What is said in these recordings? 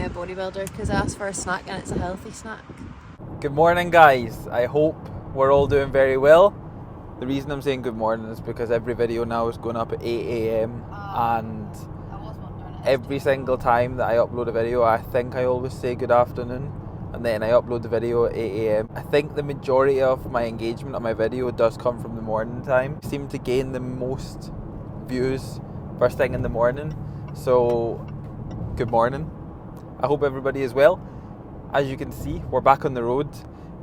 a bodybuilder because I asked for a snack and it's a healthy snack. Good morning, guys. I hope we're all doing very well. The reason I'm saying good morning is because every video now is going up at 8 a.m. and every single time that I upload a video, I think I always say good afternoon, and then I upload the video at 8 a.m. I think the majority of my engagement on my video does come from the morning time. I seem to gain the most views first thing in the morning, so good morning. I hope everybody is well. As you can see, we're back on the road.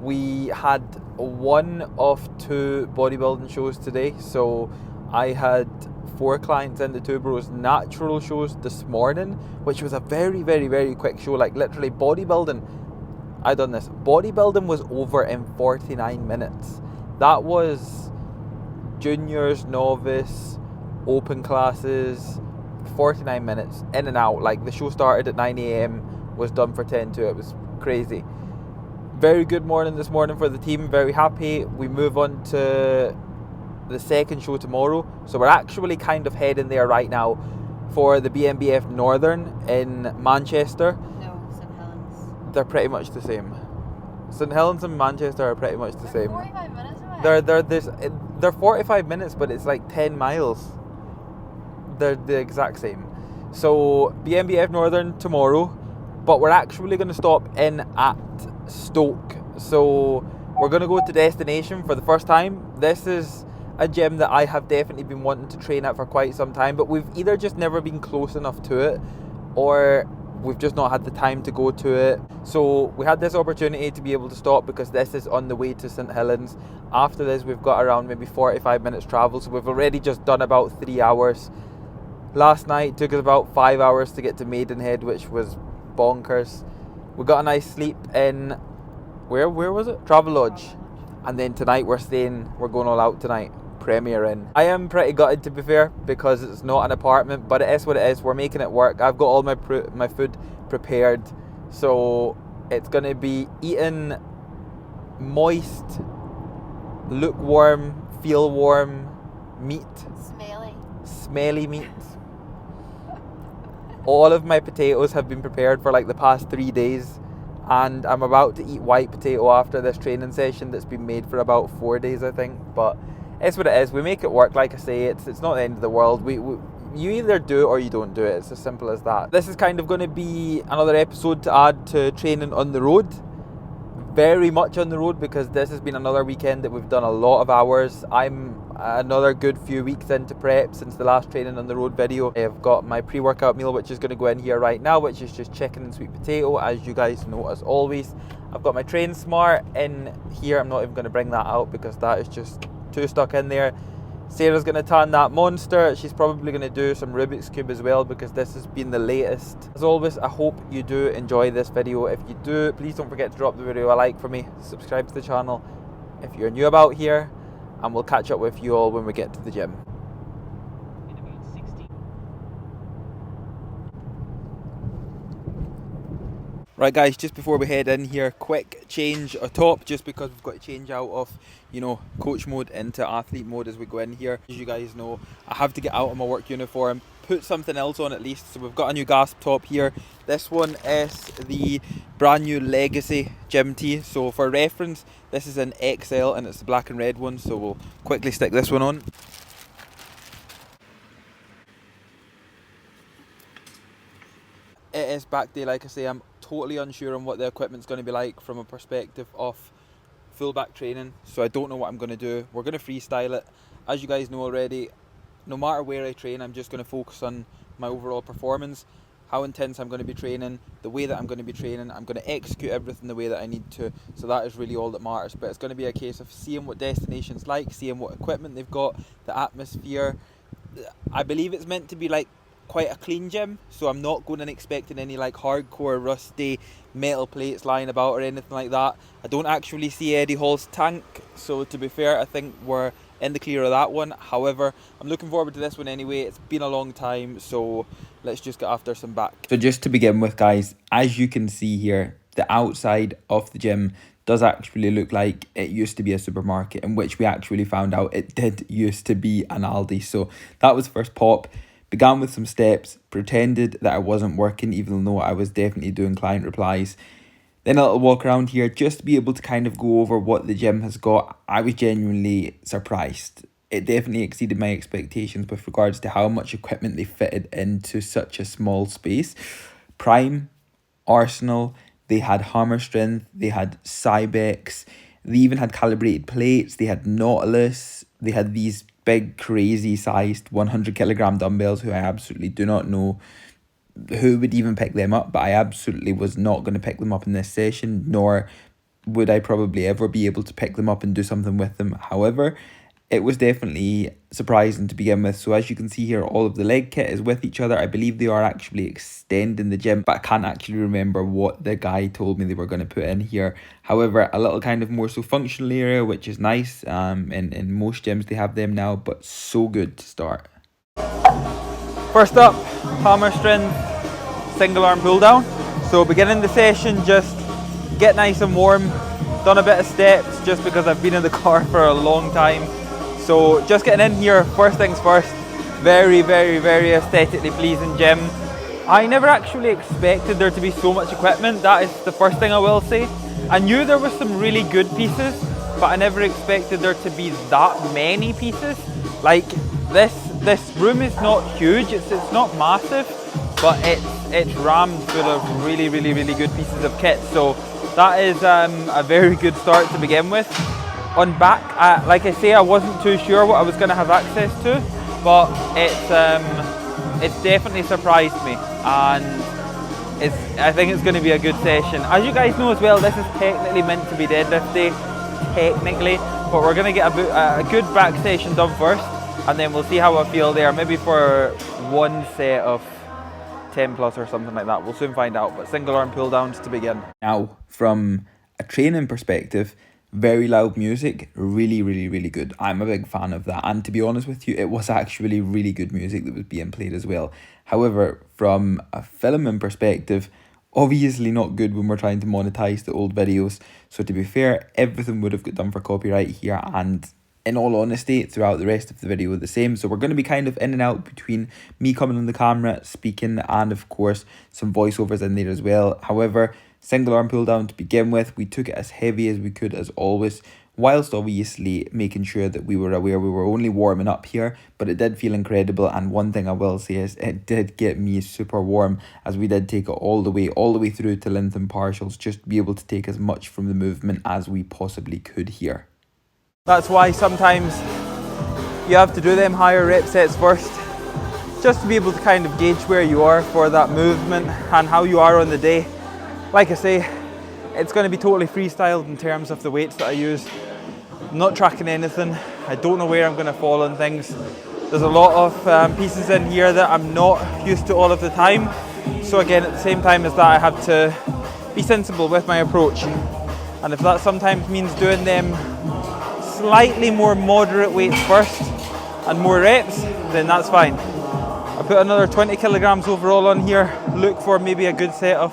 We had one of two bodybuilding shows today, so I had 4 clients in the Two Bros natural shows this morning, which was a very, very, very quick show. Like literally bodybuilding, bodybuilding was over in 49 minutes. That was juniors, novice, open classes, 49 minutes in and out. Like the show started at 9 a.m, was done for 10 to. It was crazy. Very good morning this morning for the team. Very happy. We move on to the second show tomorrow, so we're actually kind of heading there right now for the BNBF Northern in Manchester. No, St Helens. They're pretty much the same. St Helens and Manchester are pretty much the same. 45 minutes away. They're 45 minutes, but it's like 10 miles. They're the exact same. So BNBF Northern tomorrow, but we're actually going to stop in at Stoke. So we're going to go to destination for the first time. This is a gym that I have definitely been wanting to train at for quite some time, but we've either just never been close enough to it, or we've just not had the time to go to it. So we had this opportunity to be able to stop because this is on the way to St Helens. After this, we've got around maybe 45 minutes travel, so we've already just done about 3 hours. Last night took us about 5 hours to get to Maidenhead, which was bonkers. We got a nice sleep in, where was it? Travelodge. And then tonight we're going all out tonight. Premier Inn. I am pretty gutted, to be fair, because it's not an apartment, but it is what it is. We're making it work. I've got all my food prepared, so it's going to be eaten moist, lukewarm, feel warm meat. Smelly meat. All of my potatoes have been prepared for like the past 3 days, and I'm about to eat white potato after this training session that's been made for about 4 days, I think, but it's what it is. We make it work. Like I say, it's not the end of the world. You either do it or you don't do it. It's as simple as that. This is kind of going to be another episode to add to training on the road. Very much on the road, because this has been another weekend that we've done a lot of hours. I'm another good few weeks into prep since the last training on the road video. I've got my pre-workout meal, which is going to go in here right now, which is just chicken and sweet potato, as you guys know as always. I've got my Train Smart in here. I'm not even going to bring that out because that is just too stuck in there. Sarah's going to tan that monster. She's probably going to do some Rubik's Cube as well, because this has been the latest. As always, I hope you do enjoy this video. If you do, please don't forget to drop the video a like for me. Subscribe to the channel if you're new about here, and we'll catch up with you all when we get to the gym. Right guys, just before we head in here, quick change atop, just because we've got to change out of, coach mode into athlete mode as we go in here. As you guys know, I have to get out of my work uniform, put something else on at least. So we've got a new gasp top here. This one is the brand new Legacy gym tee. So for reference, this is an XL and it's the black and red one. So we'll quickly stick this one on. It is back day, like I say. I'm totally unsure on what the equipment's going to be like from a perspective of full back training, so I don't know what I'm going to do. We're going to freestyle it. As you guys know already, no matter where I train, I'm just going to focus on my overall performance, how intense I'm going to be training, the way that I'm going to be training. I'm going to execute everything the way that I need to, so that is really all that matters. But it's going to be a case of seeing what destination's like, seeing what equipment they've got, the atmosphere. I believe it's meant to be like quite a clean gym, so I'm not going and expecting any like hardcore rusty metal plates lying about or anything like that. I don't actually see Eddie Hall's tank, so to be fair, I think we're in the clear of that one. However, I'm looking forward to this one anyway. It's been a long time, so let's just get after some back. So just to begin with, guys, as you can see here, the outside of the gym does actually look like it used to be a supermarket, in which we actually found out it did used to be an Aldi. So that was first pop. Began with some steps, pretended that I wasn't working even though I was definitely doing client replies. Then a little walk around here just to be able to kind of go over what the gym has got. I was genuinely surprised. It definitely exceeded my expectations with regards to how much equipment they fitted into such a small space. Prime, Arsenal, they had Hammer Strength, they had Cybex, they even had calibrated plates, they had Nautilus, they had these big crazy sized 100 kilogram dumbbells who I absolutely do not know who would even pick them up, but I absolutely was not going to pick them up in this session, nor would I probably ever be able to pick them up and do something with them. However, it was definitely surprising to begin with. So as you can see here, all of the leg kit is with each other. I believe they are actually extending the gym, but I can't actually remember what the guy told me they were going to put in here. However, a little kind of more so functional area, which is nice. In most gyms they have them now, but so good to start. First up, hammer strength, single arm pull down. So beginning the session, just get nice and warm. Done a bit of steps just because I've been in the car for a long time. So just getting in here, first things first, very aesthetically pleasing gym. I never actually expected there to be so much equipment. That is the first thing I will say. I knew there was some really good pieces, but I never expected there to be that many pieces. Like this room is not huge, it's not massive, but it's rammed full of really good pieces of kit. So that is a very good start to begin with. On back, like I say, I wasn't too sure what I was going to have access to, but it's definitely surprised me, and I think it's going to be a good session. As you guys know as well, this is technically meant to be deadlift day, technically, but we're going to get a good back session done first, and then we'll see how I feel there, maybe for one set of 10 plus or something like that. We'll soon find out, but single arm pull downs to begin. Now, from a training perspective, very loud music, really good. I'm a big fan of that, and to be honest with you, it was actually really good music that was being played as well. However, from a filming perspective, obviously not good when we're trying to monetize the old videos. So to be fair, everything would have got done for copyright here, and in all honesty, throughout the rest of the video the same. So we're going to be kind of in and out between me coming on the camera, speaking, and of course some voiceovers in there as well. However, single arm pull down to begin with, we took it as heavy as we could as always, whilst obviously making sure that we were aware we were only warming up here, but it did feel incredible. And one thing I will say is it did get me super warm, as we did take it all the way through to length and partials, just to be able to take as much from the movement as we possibly could here. That's why sometimes you have to do them higher rep sets first, just to be able to kind of gauge where you are for that movement and how you are on the day. Like I say, it's going to be totally freestyled in terms of the weights that I use. I'm not tracking anything. I don't know where I'm going to fall on things. There's a lot of pieces in here that I'm not used to all of the time. So again, at the same time as that, I have to be sensible with my approach. And if that sometimes means doing them slightly more moderate weights first and more reps, then that's fine. I put another 20 kilograms overall on here. Look for maybe a good set of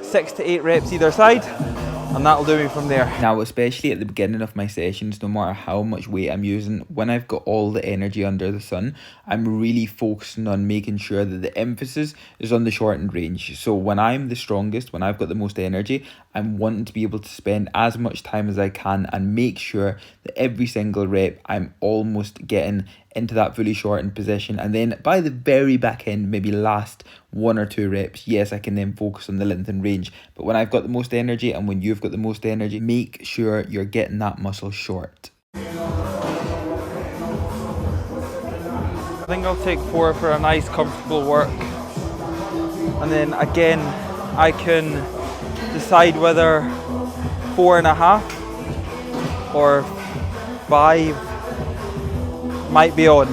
6 to 8 reps either side, and that'll do me from there. Now, especially at the beginning of my sessions, no matter how much weight I'm using, when I've got all the energy under the sun, I'm really focusing on making sure that the emphasis is on the shortened range. So when I'm the strongest, when I've got the most energy, I'm wanting to be able to spend as much time as I can and make sure that every single rep I'm almost getting into that fully shortened position, and then by the very back end, maybe last 1 or 2 reps, yes, I can then focus on the length and range. But when I've got the most energy and when you've got the most energy, make sure you're getting that muscle short. I think I'll take 4 for a nice comfortable work, and then again I can decide whether 4.5 or 5 might be on.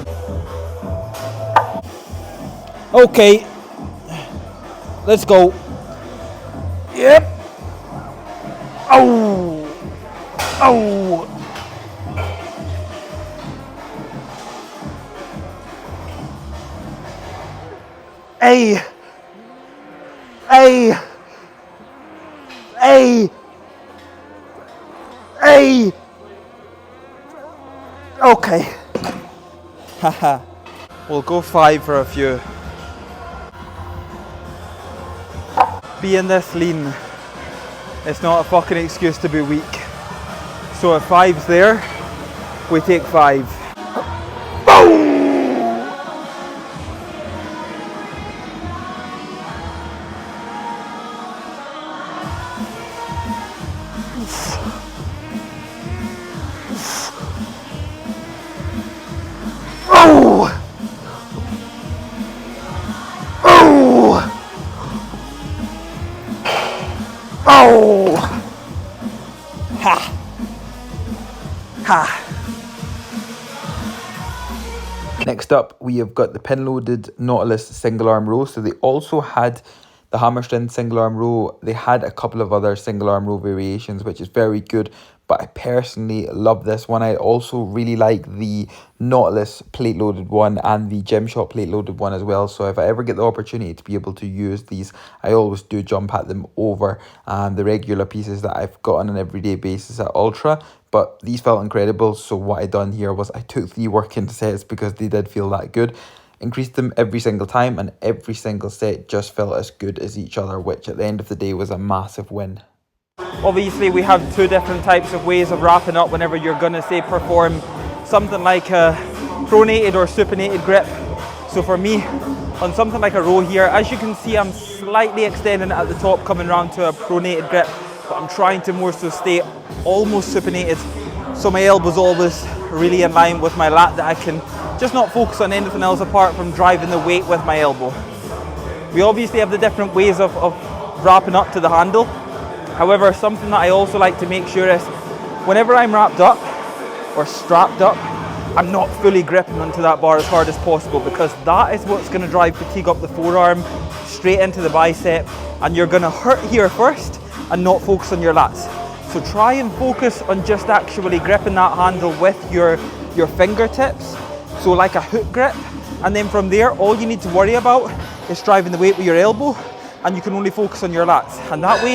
Okay, let's go. Yep. Oh. Hey. Okay. Haha. We'll go 5 for a few. being this lean, it's not a fucking excuse to be weak. So if 5's there, we take 5. Boom! Oh! Oh! Oh! Ha! Ha! Next up, we have got the pin-loaded Nautilus single arm row. So they also had the hammer strength single arm row. They had a couple of other single arm row variations, which is very good. But I personally love this one. I also really like the Nautilus plate loaded one and the Gymshot plate loaded one as well. So if I ever get the opportunity to be able to use these, I always do jump at them over the regular pieces that I've got on an everyday basis at Ultra. But these felt incredible. So what I done here was I took 3 working sets because they did feel that good. Increased them every single time, and every single set just felt as good as each other, which at the end of the day was a massive win. Obviously we have 2 different types of ways of wrapping up whenever you're going to say perform something like a pronated or supinated grip. So for me, on something like a row here, as you can see, I'm slightly extending it at the top, coming around to a pronated grip, but I'm trying to more so stay almost supinated, so my elbow's always really in line with my lat, that I can just not focus on anything else apart from driving the weight with my elbow. We obviously have the different ways of wrapping up to the handle. However, something that I also like to make sure is whenever I'm wrapped up or strapped up, I'm not fully gripping onto that bar as hard as possible, because that is what's going to drive fatigue up the forearm, straight into the bicep, and you're going to hurt here first and not focus on your lats. So try and focus on just actually gripping that handle with your fingertips, so like a hook grip, and then from there all you need to worry about is driving the weight with your elbow, and you can only focus on your lats. And that way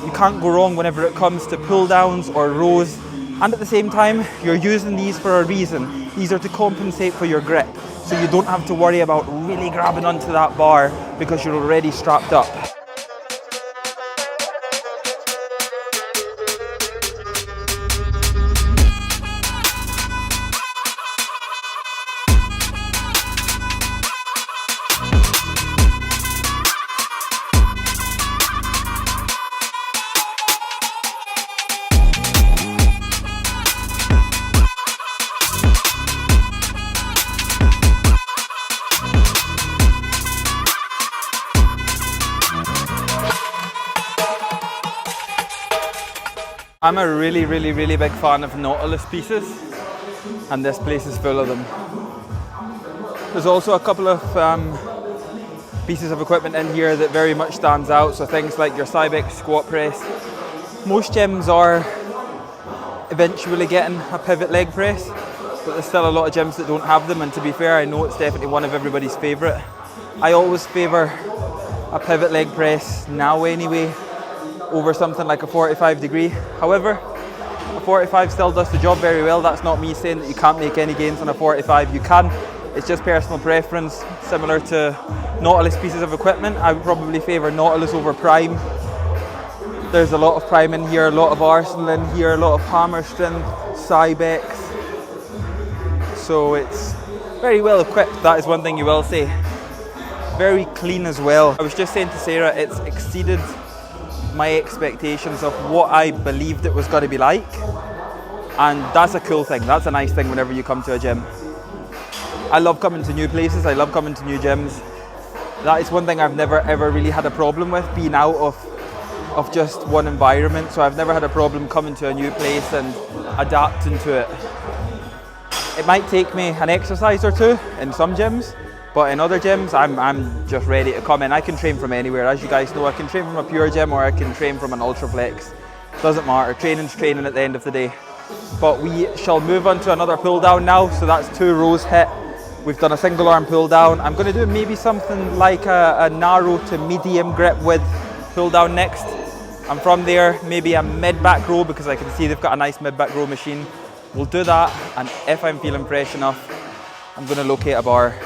you can't go wrong whenever it comes to pull downs or rows. And at the same time, you're using these for a reason. These are to compensate for your grip, so you don't have to worry about really grabbing onto that bar because you're already strapped up. I'm a really big fan of Nautilus pieces, and this place is full of them. There's also a couple of pieces of equipment in here that very much stands out, so things like your Cybex squat press. Most gyms are eventually getting a pivot leg press, but there's still a lot of gyms that don't have them, and to be fair, I know it's definitely one of everybody's favourite. I always favour a pivot leg press now anyway, over something like a 45 degree. However, a 45 still does the job very well. That's not me saying that you can't make any gains on a 45. You can. It's just personal preference. Similar to Nautilus pieces of equipment, I would probably favour Nautilus over Prime. There's a lot of Prime in here, a lot of Arsenal in here, a lot of hammer strength, Cybex. So it's very well equipped, that is one thing you will say. Very clean as well. I was just saying to Sarah, it's exceeded my expectations of what I believed it was going to be like, and that's a cool thing. That's a nice thing whenever you come to a gym. I love coming to new places, I love coming to new gyms. That is one thing I've never ever really had a problem with, being out of just one environment. So I've never had a problem coming to a new place and adapting to it. It might take me an exercise or two in some gyms, but in other gyms, I'm just ready to come in. I can train from anywhere. As you guys know, I can train from a pure gym or I can train from an Ultraplex. Doesn't matter, training's training at the end of the day. But we shall move on to another pull down now. So that's 2 rows hit. We've done a single arm pull down. I'm gonna do maybe something like a narrow to medium grip width pull down next. And from there, maybe a mid back row, because I can see they've got a nice mid back row machine. We'll do that, and if I'm feeling fresh enough, I'm gonna locate a bar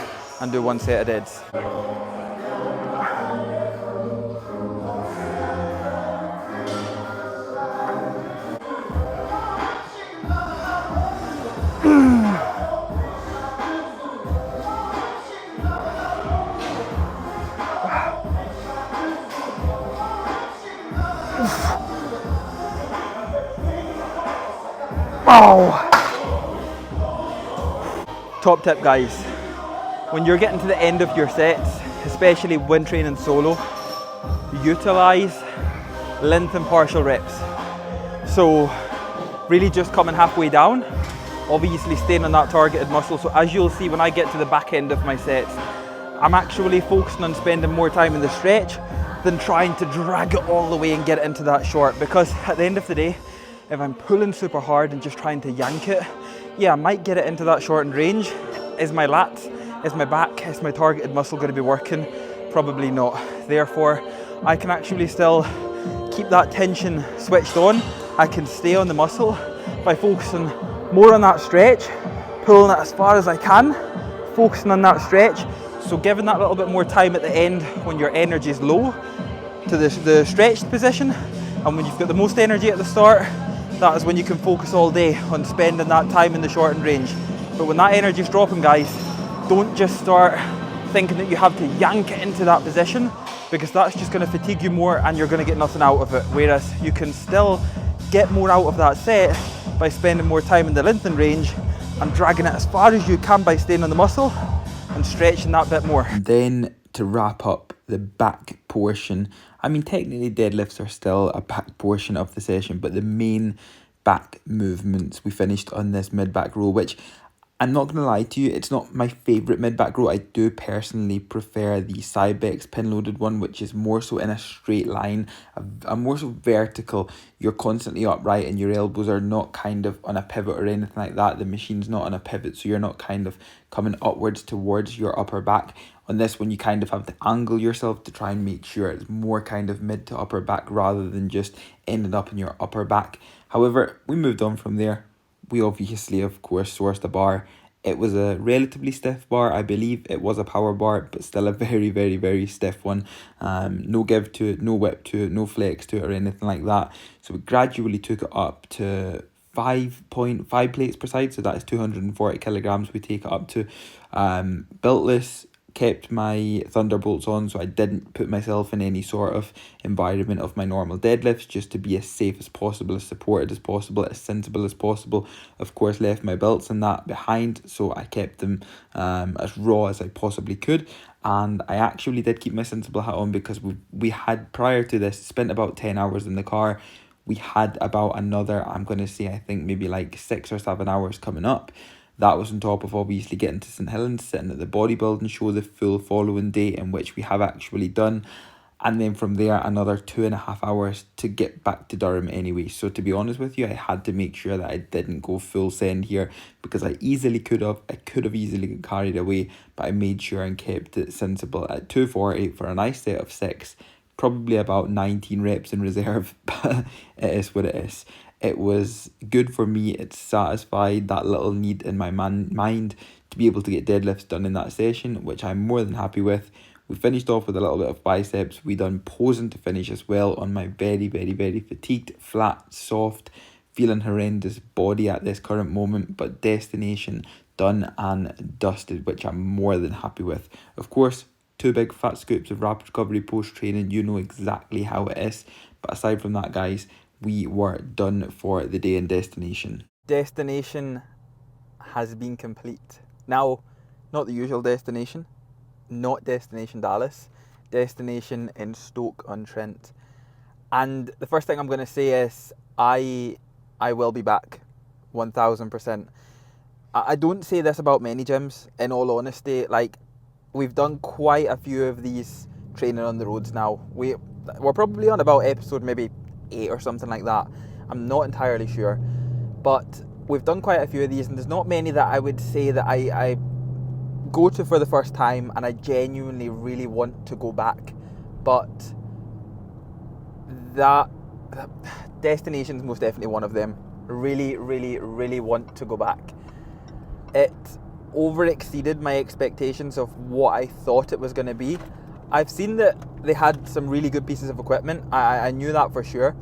and do 1 set of deads. Oh! Top tip, guys. When you're getting to the end of your sets, especially when training solo, utilise length and partial reps. So really just coming halfway down, obviously staying on that targeted muscle. So as you'll see when I get to the back end of my sets, I'm actually focusing on spending more time in the stretch than trying to drag it all the way and get it into that short, because at the end of the day, if I'm pulling super hard and just trying to yank it, yeah, I might get it into that shortened range. Is my lats, is my back, is my targeted muscle going to be working? Probably not. Therefore, I can actually still keep that tension switched on. I can stay on the muscle by focusing more on that stretch, pulling it as far as I can, focusing on that stretch. So giving that little bit more time at the end when your energy is low to the stretched position, and when you've got the most energy at the start, that is when you can focus all day on spending that time in the shortened range. But when that energy is dropping, guys, don't just start thinking that you have to yank it into that position, because that's just going to fatigue you more and you're going to get nothing out of it. Whereas you can still get more out of that set by spending more time in the lengthened range and dragging it as far as you can by staying on the muscle and stretching that bit more. And then to wrap up the back portion, I mean, technically deadlifts are still a back portion of the session, but the main back movements we finished on this mid-back row, which I'm not going to lie to you, it's not my favourite mid-back row. I do personally prefer the Cybex pin-loaded one, which is more so in a straight line, a more so vertical. You're constantly upright and your elbows are not kind of on a pivot or anything like that. The machine's not on a pivot, so you're not kind of coming upwards towards your upper back. On this one, you kind of have to angle yourself to try and make sure it's more kind of mid to upper back rather than just ending up in your upper back. However, we moved on from there. We obviously, of course, sourced a bar. It was a relatively stiff bar. I believe it was a power bar, but still a very, very, very stiff one. No give to it, no whip to it, no flex to it or anything like that. So we gradually took it up to 5.5 plates per side. So that is 240 kilograms we take it up to. Beltless, kept my Thunderbolts on, so I didn't put myself in any sort of environment of my normal deadlifts, just to be as safe as possible, as supported as possible, as sensible as possible. Of course, left my belts and that behind, so I kept them as raw as I possibly could. And I actually did keep my sensible hat on, because we had, prior to this, spent about 10 hours in the car. We had about another, I'm going to say, I think maybe like 6 or 7 hours coming up. That was on top of obviously getting to St Helens, sitting at the bodybuilding show the full following day, in which we have actually done. And then from there, another 2.5 hours to get back to Durham anyway. So to be honest with you, I had to make sure that I didn't go full send here, because I easily could have. I could have easily got carried away, but I made sure and kept it sensible at 240 for a nice set of 6. Probably about 19 reps in reserve, but it is what it is. It was good for me. It satisfied that little need in my mind to be able to get deadlifts done in that session, which I'm more than happy with. We finished off with a little bit of biceps. We done posing to finish as well on my very, very, very fatigued, flat, soft, feeling horrendous body at this current moment, but destination done and dusted, which I'm more than happy with. Of course, 2 big fat scoops of rapid recovery post-training. You know exactly how it is. But aside from that, guys, we were done for the day in destination. Destination has been complete. Now, not the usual destination, not destination Dallas, destination in Stoke-on-Trent. And the first thing I'm going to say is I will be back, 1000%. I don't say this about many gyms, in all honesty. Like, we've done quite a few of these training on the roads now. We're probably on about episode maybe 8 or something like that. I'm not entirely sure, but we've done quite a few of these, and there's not many that I would say that I go to for the first time and I genuinely really want to go back. But that destination is most definitely one of them. Really, really, really want to go back. It over-exceeded my expectations of what I thought it was going to be. I've seen that they had some really good pieces of equipment. I knew that for sure.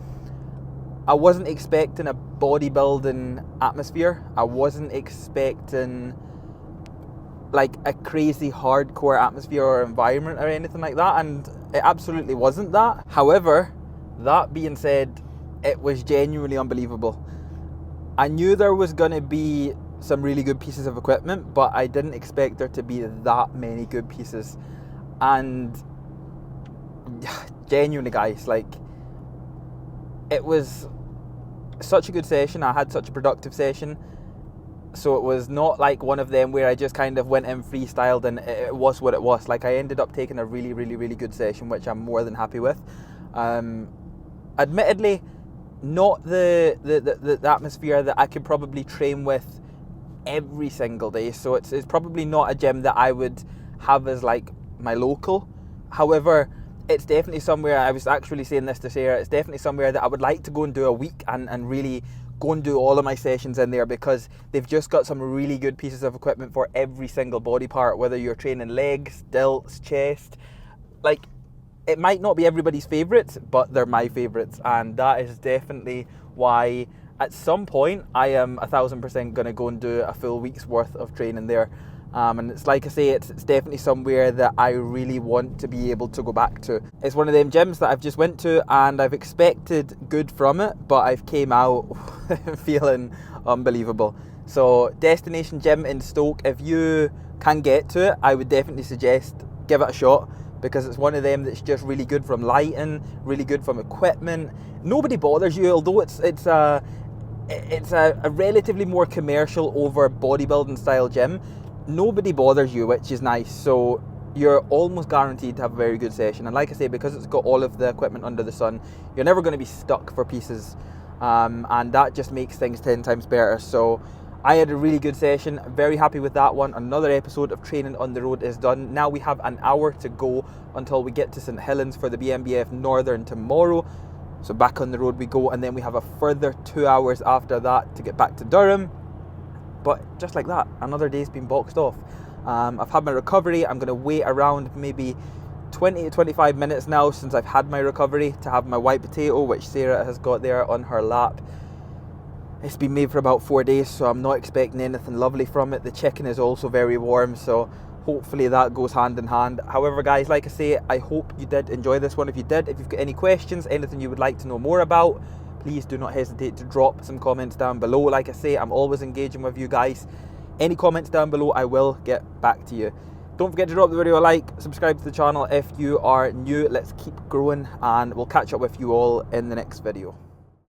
I wasn't expecting a bodybuilding atmosphere. I wasn't expecting like a crazy hardcore atmosphere or environment or anything like that, and it absolutely wasn't that. However, that being said, it was genuinely unbelievable. I knew there was going to be some really good pieces of equipment, but I didn't expect there to be that many good pieces. And genuinely, guys, like, it was such a good session. I had such a productive session. So it was not like one of them where I just kind of went in freestyled and it was what it was. Like, I ended up taking a really, really, really good session, which I'm more than happy with. Admittedly, not the atmosphere that I could probably train with every single day. So it's probably not a gym that I would have as like my local. However, it's definitely somewhere, I was actually saying this to Sarah, it's definitely somewhere that I would like to go and do a week and really go and do all of my sessions in there, because they've just got some really good pieces of equipment for every single body part, whether you're training legs, delts, chest. Like, it might not be everybody's favourites, but they're my favourites, and that is definitely why at some point I am 1000% going to go and do a full week's worth of training there. And it's like I say, it's definitely somewhere that I really want to be able to go back to. It's one of them gyms that I've just went to and I've expected good from it, but I've came out feeling unbelievable. So Destination Gym in Stoke, if you can get to it, I would definitely suggest give it a shot, because it's one of them that's just really good from lighting, really good from equipment. Nobody bothers you, although it's a relatively more commercial over bodybuilding style gym. Nobody bothers you, which is nice. So you're almost guaranteed to have a very good session. And like I say, because it's got all of the equipment under the sun, you're never going to be stuck for pieces. And that just makes things 10 times better. So I had a really good session, very happy with that one. Another episode of Training on the Road is done. Now we have an hour to go until we get to St Helens for the BMBF Northern tomorrow. So back on the road we go, and then we have a further 2 hours after that to get back to Durham. But just like that, another day's been boxed off. I've had my recovery. I'm going to wait around maybe 20 to 25 minutes now since I've had my recovery to have my white potato, which Sarah has got there on her lap. It's been made for about 4 days, so I'm not expecting anything lovely from it. The chicken is also very warm, so hopefully that goes hand in hand. However, guys, like I say, I hope you did enjoy this one. If you did, if you've got any questions, anything you would like to know more about, please do not hesitate to drop some comments down below. Like I say, I'm always engaging with you guys. Any comments down below, I will get back to you. Don't forget to drop the video a like, subscribe to the channel if you are new. Let's keep growing, and we'll catch up with you all in the next video.